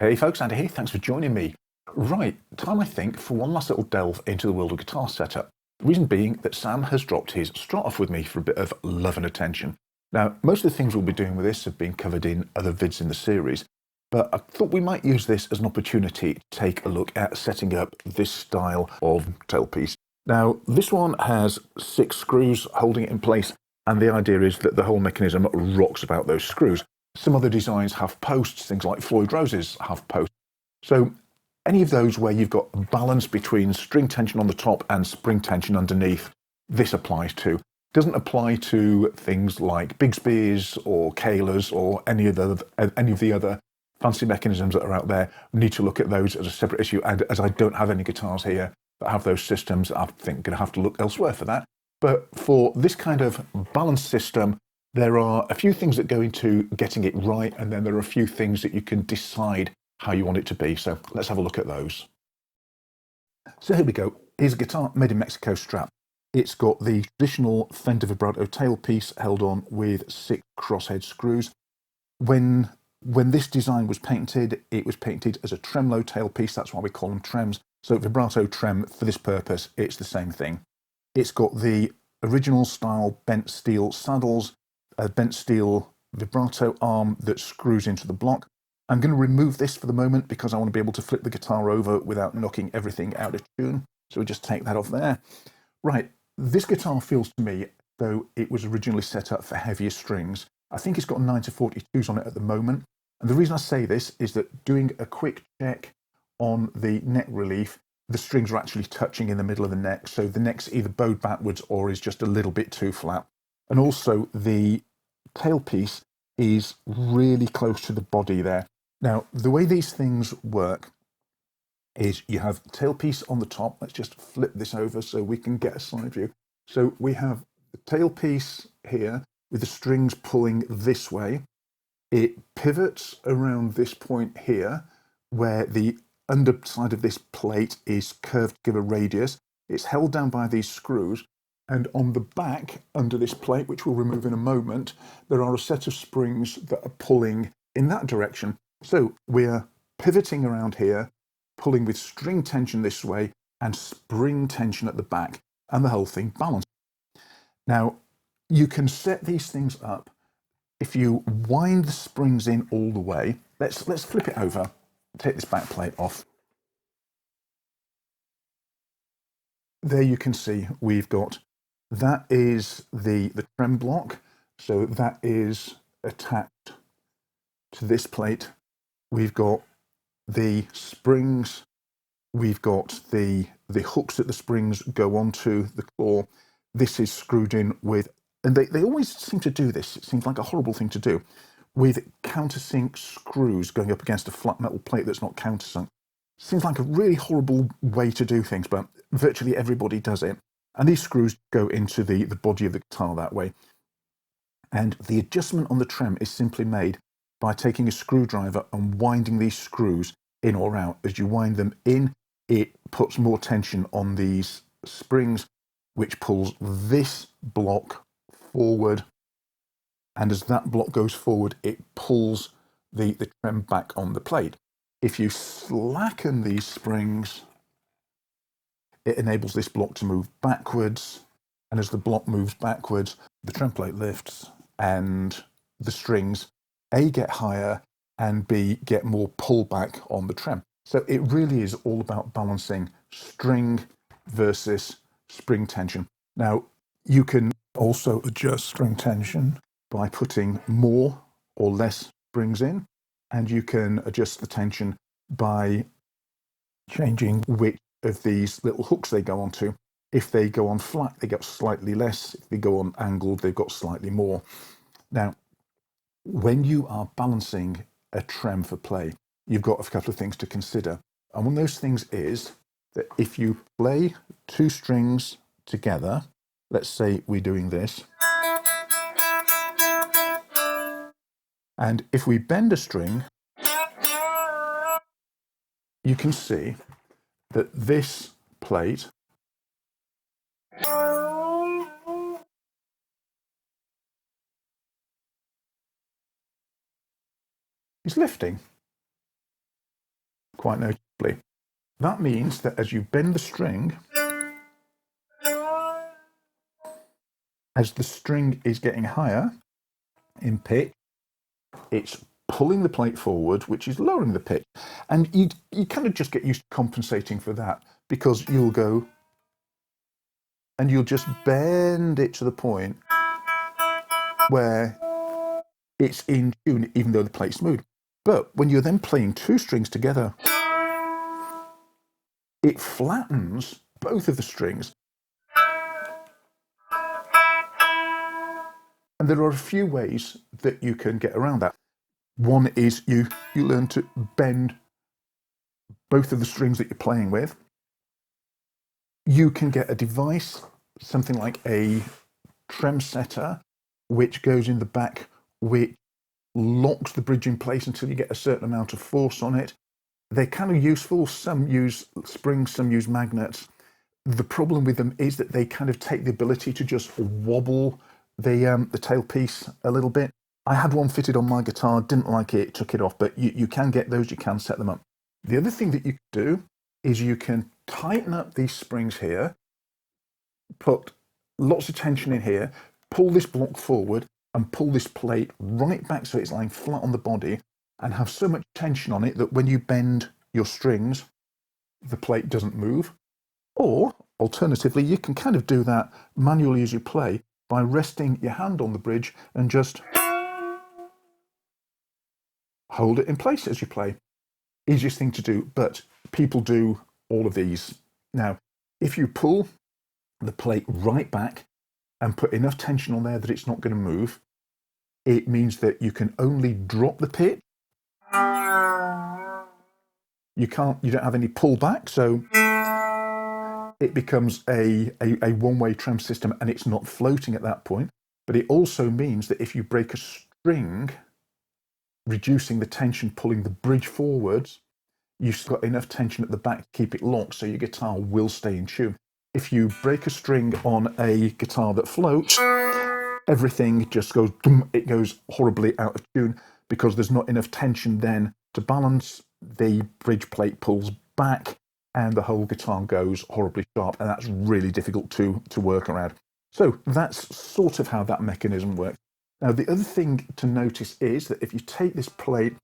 Hey folks, Andy here, thanks for joining me. Right, time I think for one last little delve into the world of guitar setup. The reason being that Sam has dropped his Strat off with me for a bit of love and attention. Now, most of the things we'll be doing with this have been covered in other vids in the series, but I thought we might use this as an opportunity to take a look at setting up this style of tailpiece. Now, this one has 6 screws holding it in place, and the idea is that the whole mechanism rocks about those screws. Some other designs have posts, things like Floyd Rose's have posts. So any of those where you've got a balance between string tension on the top and spring tension underneath, this applies to. It doesn't apply to things like Bigsby's or Kahler's or any of the other fancy mechanisms that are out there. We need to look at those as a separate issue, and as I don't have any guitars here that have those systems, I think I'm going to have to look elsewhere for that. But for this kind of balance system, there are a few things that go into getting it right, and then there are a few things that you can decide how you want it to be. So let's have a look at those. So here we go. Here's a guitar made in Mexico Strat. It's got the traditional Fender vibrato tailpiece held on with 6 crosshead screws. When this design was painted, it was painted as a tremolo tailpiece. That's why we call them trems. So vibrato trem, for this purpose, it's the same thing. It's got the original style bent steel saddles, a bent steel vibrato arm that screws into the block. I'm going to remove this for the moment because I want to be able to flip the guitar over without knocking everything out of tune. So we just take that off there. Right, this guitar feels to me though it was originally set up for heavier strings. I think it's got 9-42s on it at the moment. And the reason I say this is that doing a quick check on the neck relief, the strings are actually touching in the middle of the neck. So the neck's either bowed backwards or is just a little bit too flat. And also the tailpiece is really close to the body there. Now, the way these things work is you have tailpiece on the top. Let's just flip this over so we can get a side view. So we have the tailpiece here with the strings pulling this way. It pivots around this point here where the underside of this plate is curved to give a radius. It's held down by these screws, and on the back under this plate, which we'll remove in a moment, there are a set of springs that are pulling in that direction. So we're pivoting around here, pulling with string tension this way and spring tension at the back, and the whole thing balanced. Now, you can set these things up if you wind the springs in all the way. Let's flip it over, take this back plate off. There you can see we've got, that is the trem block. So that is attached to this plate. We've got the springs. We've got the hooks that the springs go onto the claw. This is screwed in with, and they always seem to do this. It seems like a horrible thing to do, with countersink screws going up against a flat metal plate that's not countersunk. Seems like a really horrible way to do things, but virtually everybody does it. And these screws go into the body of the guitar that way. And the adjustment on the trem is simply made by taking a screwdriver and winding these screws in or out. As you wind them in, it puts more tension on these springs, which pulls this block forward. And as that block goes forward, it pulls the trem back on the plate. If you slacken these springs, it enables this block to move backwards. And as the block moves backwards, the trem plate lifts and the strings, A, get higher, and B, get more pullback on the trem. So it really is all about balancing string versus spring tension. Now, you can also adjust string tension by putting more or less springs in, and you can adjust the tension by changing which of these little hooks they go onto. If they go on flat, they get slightly less. If they go on angled, they've got slightly more. Now, when you are balancing a trem for play, you've got a couple of things to consider. And one of those things is that if you play 2 strings together, let's say we're doing this, and if we bend a string, you can see that this plate is lifting. quite noticeably. That means that as you bend the string, as the string is getting higher in pitch, it's pulling the plate forward, which is lowering the pitch. And you kind of just get used to compensating for that, because you'll go and you'll just bend it to the point where it's in tune, even though the plate's smooth. But when you're then playing two strings together, it flattens both of the strings. And there are a few ways that you can get around that. One is you learn to bend both of the strings that you're playing with. You can get a device, something like a trem setter, which goes in the back, which locks the bridge in place until you get a certain amount of force on it. They're kind of useful. Some use springs, some use magnets. The problem with them is that they kind of take the ability to just wobble the tailpiece a little bit. I had one fitted on my guitar, didn't like it, took it off, but you can get those, you can set them up. The other thing that you can do is you can tighten up these springs here, put lots of tension in here, pull this block forward and pull this plate right back so it's lying flat on the body, and have so much tension on it that when you bend your strings, the plate doesn't move. Or alternatively, you can kind of do that manually as you play by resting your hand on the bridge and just hold it in place as you play. Easiest thing to do, but people do all of these. Now, if you pull the plate right back and put enough tension on there that it's not going to move, it means that you can only drop the pitch. You don't have any pullback, so it becomes a one-way trem system and it's not floating at that point. But it also means that if you break a string, reducing the tension, pulling the bridge forwards, you've got enough tension at the back to keep it locked so your guitar will stay in tune. If you break a string on a guitar that floats, everything just goes, it goes horribly out of tune because there's not enough tension then to balance. The bridge plate pulls back and the whole guitar goes horribly sharp, and that's really difficult to work around. So that's sort of how that mechanism works. Now, the other thing to notice is that if you take this plate,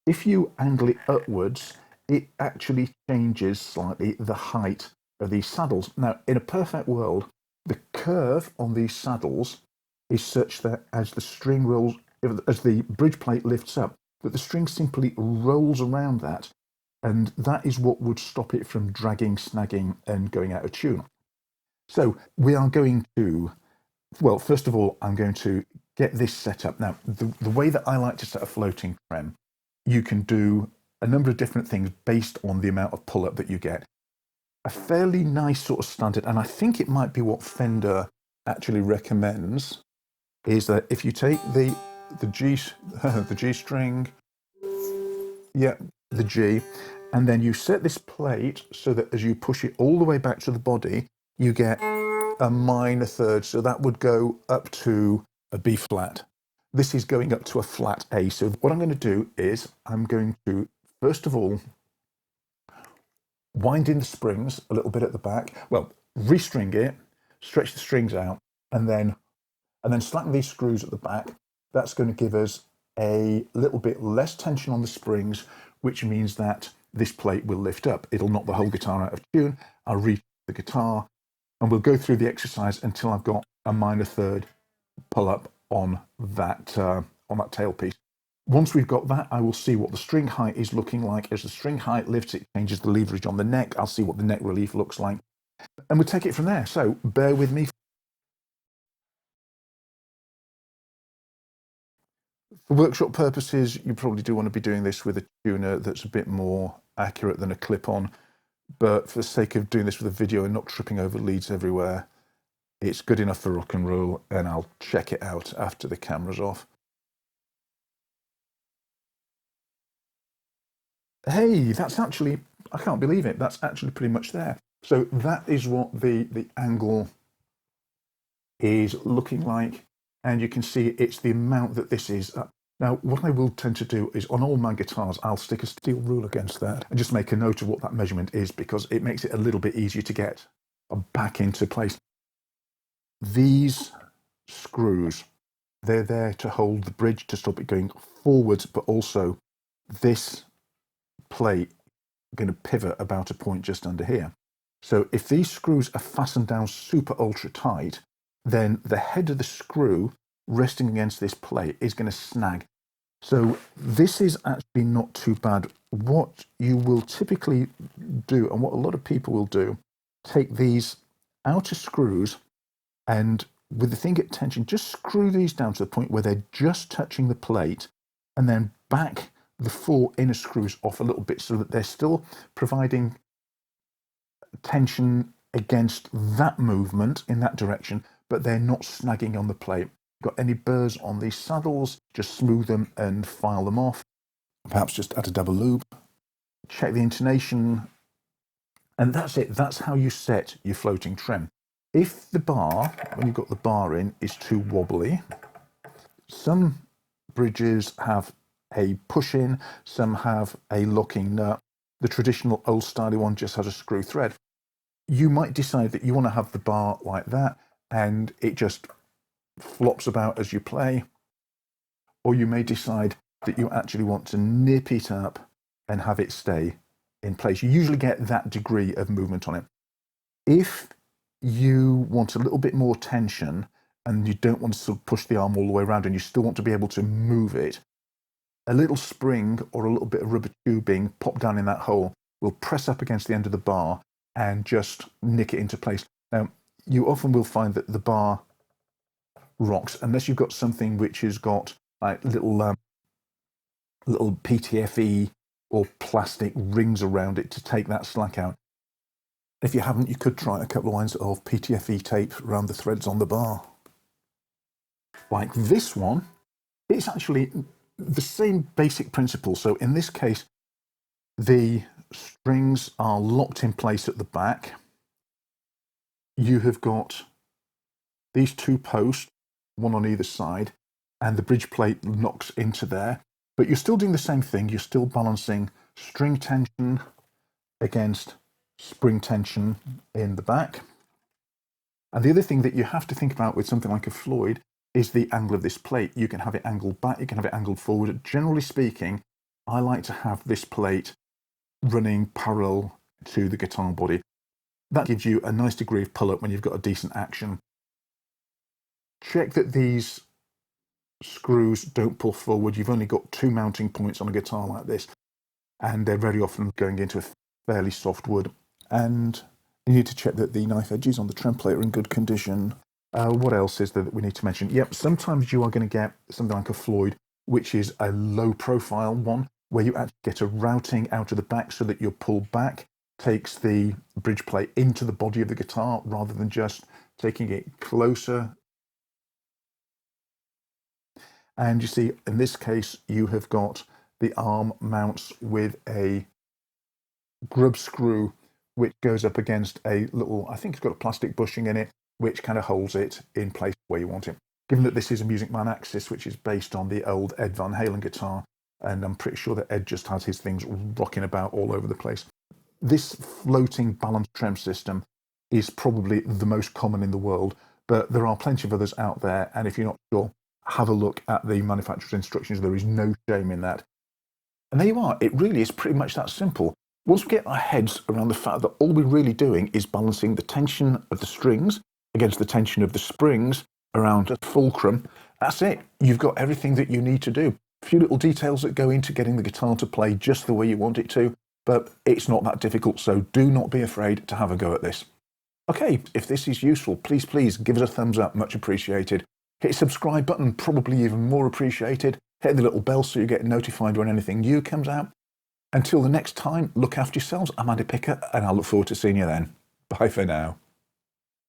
if you angle it upwards, it actually changes slightly the height of these saddles. Now, in a perfect world, the curve on these saddles is such that as the string rolls, as the bridge plate lifts up, that the string simply rolls around that, and that is what would stop it from dragging, snagging, and going out of tune. So we are going to, well, first of all, I'm going to get this set up. Now, the way that I like to set a floating trem, you can do a number of different things based on the amount of pull-up that you get. A fairly nice sort of standard, and I think it might be what Fender actually recommends, is that if you take the G the G string, yeah, the G, and then you set this plate so that as you push it all the way back to the body, you get a minor third, so that would go up to a B flat. This is going up to a flat A. So what I'm going to do is I'm going to, first of all, wind in the springs a little bit at the back. Well, restring it, stretch the strings out, and then slacken these screws at the back. That's going to give us a little bit less tension on the springs, which means that this plate will lift up. It'll knock the whole guitar out of tune. I'll reach the guitar, and we'll go through the exercise until I've got a minor third pull up on that tailpiece. Once we've got that, I will see what the string height is looking like. As the string height lifts, it changes the leverage on the neck. I'll see what the neck relief looks like, and we'll take it from there. So bear with me. For workshop purposes, you probably do want to be doing this with a tuner that's a bit more accurate than a clip-on, but for the sake of doing this with a video and not tripping over leads everywhere, it's good enough for rock and roll, and I'll check it out after the camera's off. Hey, that's actually, I can't believe it, that's actually pretty much there. So that is what the angle is looking like, and you can see it's the amount that this is up. Now, what I will tend to do is on all my guitars, I'll stick a steel rule against that and just make a note of what that measurement is, because it makes it a little bit easier to get back into place. These screws, they're there to hold the bridge to stop it going forwards, but also this plate going to pivot about a point just under here. So if these screws are fastened down super ultra tight, then the head of the screw resting against this plate is going to snag. So this is actually not too bad. What you will typically do, and what a lot of people will do, take these outer screws and with the thing at tension, just screw these down to the point where they're just touching the plate, and then back the 4 inner screws off a little bit so that they're still providing tension against that movement in that direction, but they're not snagging on the plate. Got any burrs on these saddles, just smooth them and file them off. Perhaps just add a double loop. Check the intonation. And that's it. That's how you set your floating trem. If the bar, when you've got the bar in, is too wobbly, some bridges have a push-in, some have a locking nut. The traditional old-style one just has a screw thread. You might decide that you want to have the bar like that, and it just flops about as you play. Or you may decide that you actually want to nip it up and have it stay in place. You usually get that degree of movement on it. If you want a little bit more tension and you don't want to sort of push the arm all the way around and you still want to be able to move it, a little spring or a little bit of rubber tubing popped down in that hole will press up against the end of the bar and just nick it into place. Now, you often will find that the bar rocks unless you've got something which has got like little PTFE or plastic rings around it to take that slack out. If you haven't, you could try a couple of lines of PTFE tape around the threads on the bar. Like this one, it's actually the same basic principle. So in this case, the strings are locked in place at the back. You have got these 2 posts, one on either side, and the bridge plate knocks into there. But you're still doing the same thing. You're still balancing string tension against spring tension in the back. And the other thing that you have to think about with something like a Floyd is the angle of this plate. You can have it angled back, you can have it angled forward. Generally speaking, I like to have this plate running parallel to the guitar body. That gives you a nice degree of pull-up when you've got a decent action. Check that these screws don't pull forward. You've only got 2 mounting points on a guitar like this, and they're very often going into a fairly soft wood. And you need to check that the knife edges on the trem plate are in good condition. What else is there that we need to mention? Yep, sometimes you are going to get something like a Floyd, which is a low profile one, where you actually get a routing out of the back so that your pull back takes the bridge plate into the body of the guitar rather than just taking it closer. And you see, in this case, you have got the arm mounts with a grub screw which goes up against a little, I think it's got a plastic bushing in it, which kind of holds it in place where you want it. Given that this is a Music Man Axis, which is based on the old Ed Van Halen guitar, and I'm pretty sure that Ed just has his things rocking about all over the place. This floating balanced trem system is probably the most common in the world, but there are plenty of others out there, and if you're not sure, have a look at the manufacturer's instructions. There is no shame in that. And there you are. It really is pretty much that simple. Once we get our heads around the fact that all we're really doing is balancing the tension of the strings against the tension of the springs around a fulcrum, that's it. You've got everything that you need to do. A few little details that go into getting the guitar to play just the way you want it to, but it's not that difficult, so do not be afraid to have a go at this. Okay, if this is useful, please give us a thumbs up, much appreciated. Hit the subscribe button, probably even more appreciated. Hit the little bell so you get notified when anything new comes out. Until the next time, look after yourselves. I'm Andy Picker, and I look forward to seeing you then. Bye for now.